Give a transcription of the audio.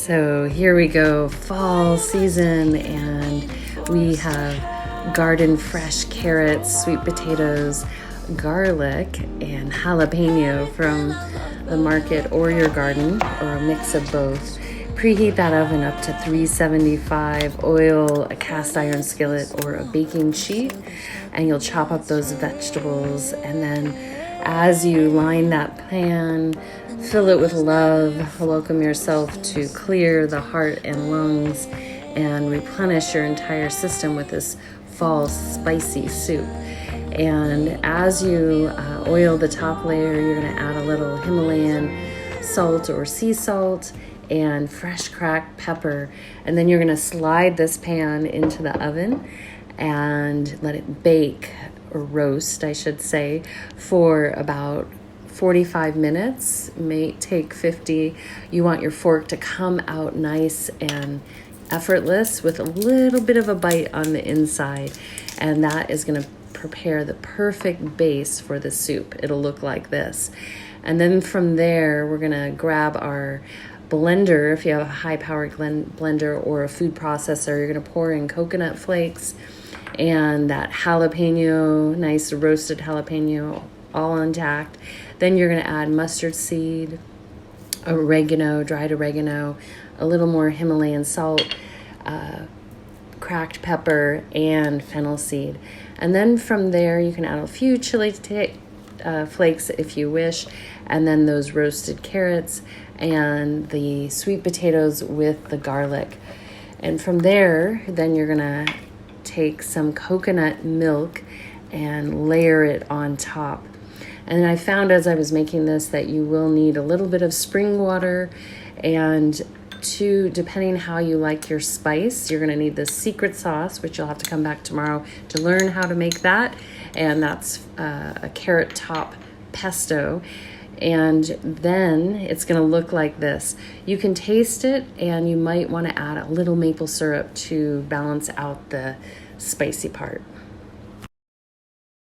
So here we go, fall season, and we have garden fresh carrots, sweet potatoes, garlic, and jalapeno from the market or your garden, or a mix of both. Preheat that oven up to 375, oil a cast iron skillet or a baking sheet, and you'll chop up those vegetables. And then as you line that pan, fill it with love, welcome yourself to clear the heart and lungs and replenish your entire system with this fall spicy soup. And as you oil the top layer, you're going to add a little Himalayan salt or sea salt and fresh cracked pepper. And then you're going to slide this pan into the oven and let it bake, or roast, I should say, for about 45 minutes, may take 50. You want your fork to come out nice and effortless with a little bit of a bite on the inside. And that is going to prepare the perfect base for the soup. It'll look like this. And then from there, we're going to grab our blender. If you have a high-powered blender or a food processor, you're going to pour in coconut flakes and that jalapeno, nice roasted jalapeno, all intact. Then you're going to add mustard seed, oregano, dried oregano, a little more Himalayan salt, cracked pepper, and fennel seed. And then from there, you can add a few chili flakes if you wish, and then those roasted carrots and the sweet potatoes with the garlic. And from there, then you're going to take some coconut milk and layer it on top. And I found as I was making this that you will need a little bit of spring water, and depending how you like your spice, you're going to need the secret sauce, which you'll have to come back tomorrow to learn how to make that. And that's a carrot top pesto. And then it's going to look like this. You can taste it, and you might want to add a little maple syrup to balance out the spicy part.